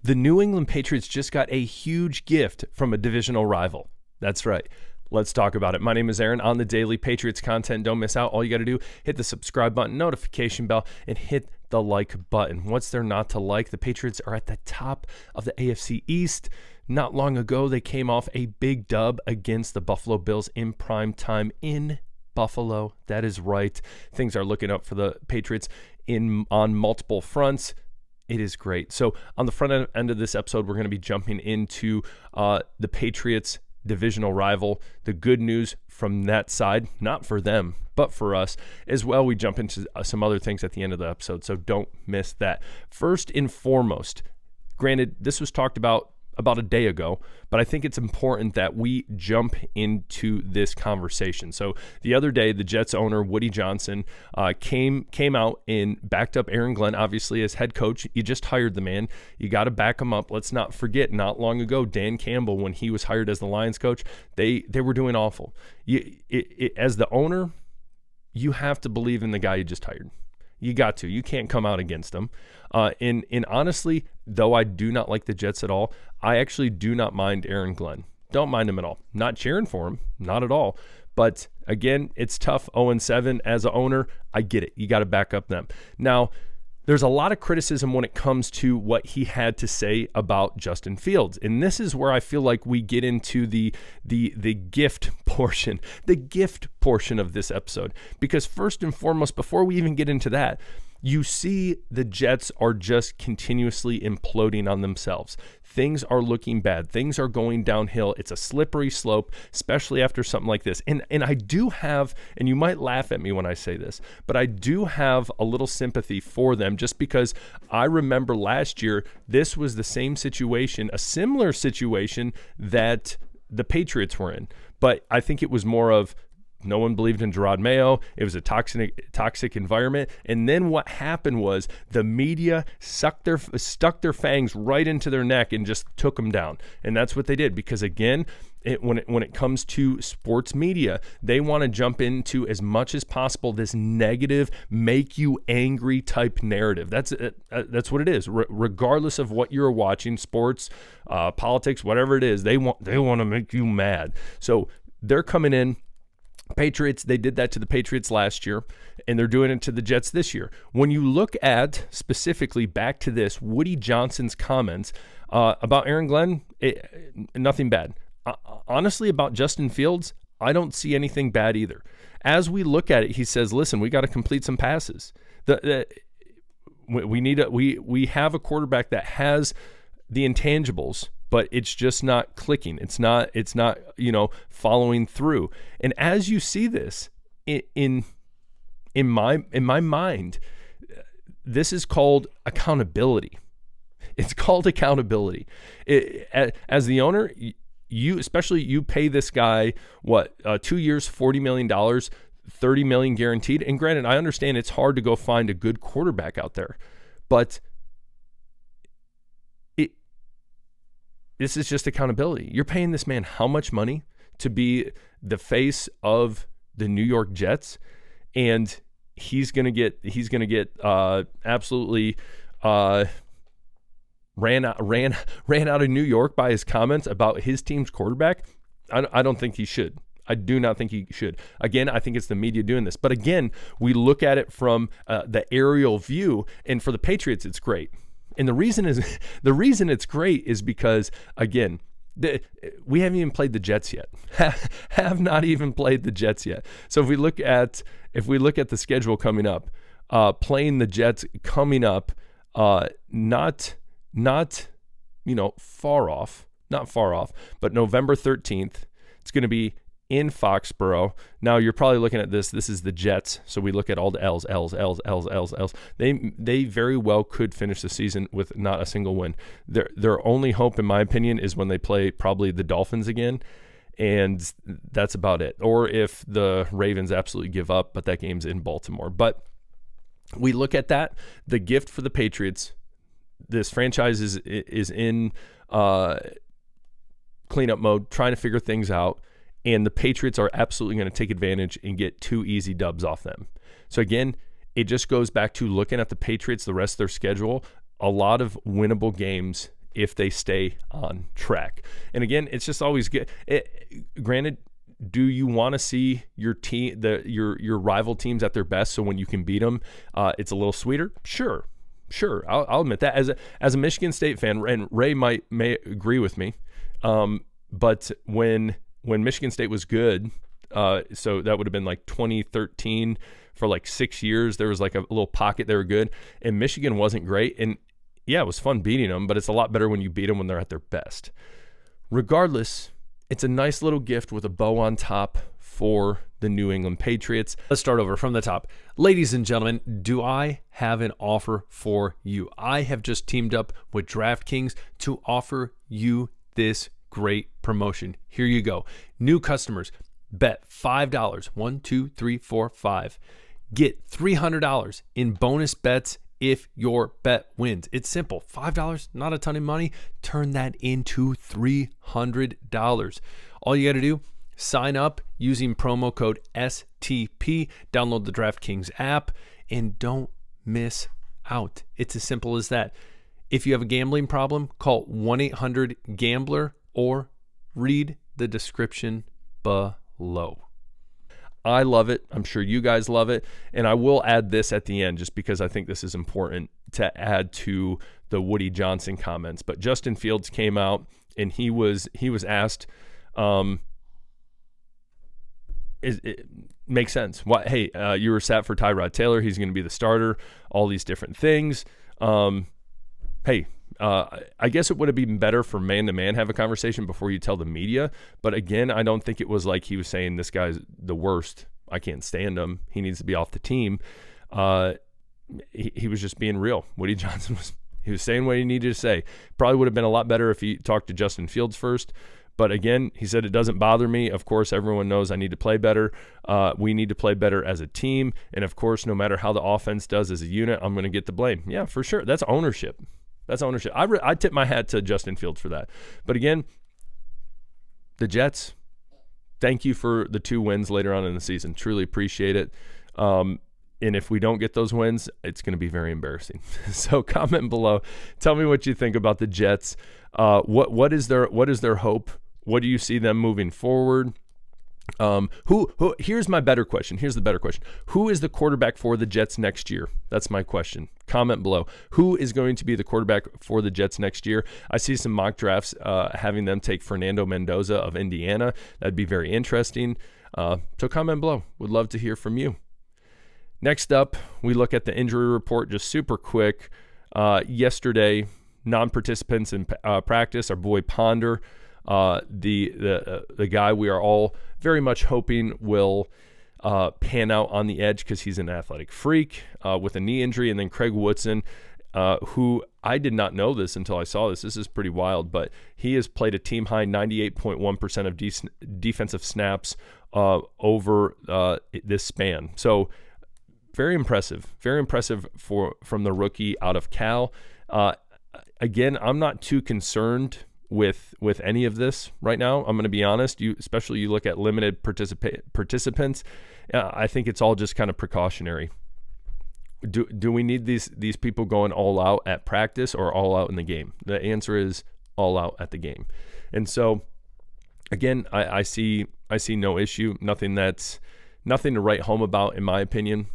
The New England Patriots just got a huge gift from a divisional rival. That's right. Let's talk about it. My name is Aaron. On the daily Patriots content, don't miss out. All you got to do, hit the subscribe button, notification bell, and hit the like button. What's there not to like? The Patriots are at the top of the AFC East. Not long ago, they came off a big dub against the Buffalo Bills in prime time in Buffalo. That is right. Things are looking up for the Patriots on multiple fronts. It is great. So on the front end of this episode, we're going to be jumping into the Patriots divisional rival. The good news from that side, not for them, but for us as well. We jump into some other things at the end of the episode, so don't miss that. First and foremost, granted, this was talked about a day ago, but I think it's important that we jump into this conversation. So the other day, the Jets owner, Woody Johnson, came out and backed up Aaron Glenn, obviously, as head coach. You just hired the man. You got to back him up. Let's not forget, not long ago, Dan Campbell, when he was hired as the Lions coach, they were doing awful. As the owner, you have to believe in the guy you just hired. You got to. You can't come out against them. And honestly, though I do not like the Jets at all, I actually do not mind Aaron Glenn. Don't mind him at all. Not cheering for him. Not at all. But again, it's tough. 0-7 as an owner. I get it. You got to back up them. Now, there's a lot of criticism when it comes to what he had to say about Justin Fields. And this is where I feel like we get into the gift portion, of this episode. Because first and foremost, before we even get into that, you see the Jets are just continuously imploding on themselves. Things are looking bad. Things are going downhill. It's a slippery slope, especially after something like this. And I do have, and you might laugh at me when I say this, but I do have a little sympathy for them just because I remember last year, this was the same situation, a similar situation that the Patriots were in. But I think it was more of, no one believed in Gerard Mayo. It was a toxic environment. And then what happened was the media stuck their fangs right into their neck and just took them down. And that's what they did. Because again, when it comes to sports media, they want to jump into as much as possible this negative, make you angry type narrative. That's what it is. Regardless of what you're watching, sports, politics, whatever it is, they want to make you mad. So they're coming in. Patriots, they did that to the Patriots last year, and they're doing it to the Jets this year. When you look at, specifically back to this, Woody Johnson's comments about Aaron Glenn, nothing bad. Honestly, about Justin Fields, I don't see anything bad either. As we look at it, he says, listen, we got to complete some passes. We have a quarterback that has the intangibles, but it's just not clicking. It's not, following through. And as you see this in my mind, this is called accountability. It's called accountability. As the owner, you pay this guy 2 years, $40 million, $30 million guaranteed. And granted, I understand it's hard to go find a good quarterback out there, but this is just accountability. You're paying this man how much money to be the face of the New York Jets, and he's gonna get absolutely ran out of New York by his comments about his team's quarterback. I don't think he should. I do not think he should. Again, I think it's the media doing this. But again, we look at it from the aerial view, and for the Patriots, it's great. And the reason it's great is because, again, we haven't even played the Jets yet. Have not even played the Jets yet. So if we look at the schedule coming up, playing the Jets coming up, not far off, but November 13th, it's going to be in Foxborough. Now you're probably looking at this. This is the Jets, so we look at all the L's. They very well could finish the season with not a single win. Their only hope, in my opinion, is when they play probably the Dolphins again, and that's about it. Or if the Ravens absolutely give up, but that game's in Baltimore. But we look at that. The gift for the Patriots. This franchise is in cleanup mode, trying to figure things out. And the Patriots are absolutely going to take advantage and get 2 easy dubs off them. So again, it just goes back to looking at the Patriots, the rest of their schedule, a lot of winnable games if they stay on track. And again, it's just always good. Granted, do you want to see your team, your rival teams at their best? So when you can beat them, it's a little sweeter. Sure. I'll admit that as a Michigan State fan, and Ray may agree with me. But when Michigan State was good, so that would have been like 2013 for like 6 years, there was like a little pocket they were good, and Michigan wasn't great. And yeah, it was fun beating them, but it's a lot better when you beat them when they're at their best. Regardless, it's a nice little gift with a bow on top for the New England Patriots. Let's start over from the top. Ladies and gentlemen, do I have an offer for you? I have just teamed up with DraftKings to offer you this great promotion. Here you go. New customers, bet $5. 1, 2, 3, 4, 5. Get $300 in bonus bets if your bet wins. It's simple. $5, not a ton of money. Turn that into $300. All you got to do, sign up using promo code STP, download the DraftKings app, and don't miss out. It's as simple as that. If you have a gambling problem, call 1-800-GAMBLER or read the description below. I love it. I'm sure you guys love it. And I will add this at the end just because I think this is important to add to the Woody Johnson comments. But Justin Fields came out and he was asked, it makes sense. Why? Hey, you were sat for Tyrod Taylor. He's going to be the starter. All these different things. Hey, I guess it would have been better for man-to-man have a conversation before you tell the media. But again, I don't think it was like he was saying this guy's the worst. I can't stand him. He needs to be off the team. He was just being real. Woody Johnson was saying what he needed to say. Probably would have been a lot better if he talked to Justin Fields first. But again, he said, it doesn't bother me. Of course, everyone knows I need to play better. We need to play better as a team. And of course, no matter how the offense does as a unit, I'm going to get the blame. Yeah, for sure. That's ownership. I tip my hat to Justin Fields for that. But again, the Jets, thank you for the 2 wins later on in the season. Truly appreciate it. And if we don't get those wins, it's going to be very embarrassing. So comment below. Tell me what you think about the Jets. What is their hope? What do you see them moving forward? Here's my better question. Here's the better question. Who is the quarterback for the Jets next year? That's my question. Comment below. Who is going to be the quarterback for the Jets next year? I see some mock drafts having them take Fernando Mendoza of Indiana. That'd be very interesting. So comment below. Would love to hear from you. Next up, we look at the injury report just super quick. Yesterday, non-participants in practice, our boy Ponder, the guy we are all very much hoping will pan out on the edge because he's an athletic freak with a knee injury. And then Craig Woodson, who I did not know this until I saw this. This is pretty wild, but he has played a team-high 98.1% of defensive snaps over this span. So very impressive from the rookie out of Cal. Again, I'm not too concerned with any of this right now. I'm going to be honest. Especially you look at limited participants. I think it's all just kind of precautionary. Do we need these people going all out at practice or all out in the game? The answer is all out at the game. And so, again, I see no issue. Nothing to write home about, in my opinion.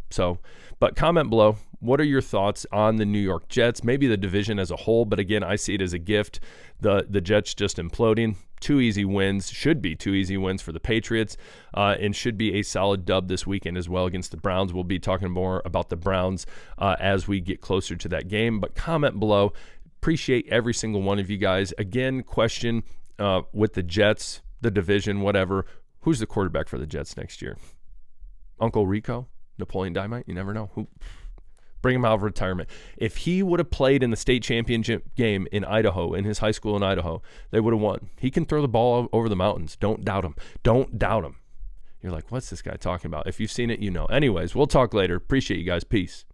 So, but comment below. What are your thoughts on the New York Jets? Maybe the division as a whole, but again, I see it as a gift. The Jets just imploding. 2 easy wins, should be 2 easy wins for the Patriots, and should be a solid dub this weekend as well against the Browns. We'll be talking more about the Browns as we get closer to that game, but comment below. Appreciate every single one of you guys. Again, question with the Jets, the division, whatever. Who's the quarterback for the Jets next year? Uncle Rico? Napoleon Dynamite? You never know. Bring him out of retirement. If he would have played in the state championship game in Idaho, in his high school in Idaho, they would have won. He can throw the ball over the mountains. Don't doubt him. Don't doubt him. You're like, what's this guy talking about? If you've seen it, you know. Anyways, we'll talk later. Appreciate you guys. Peace.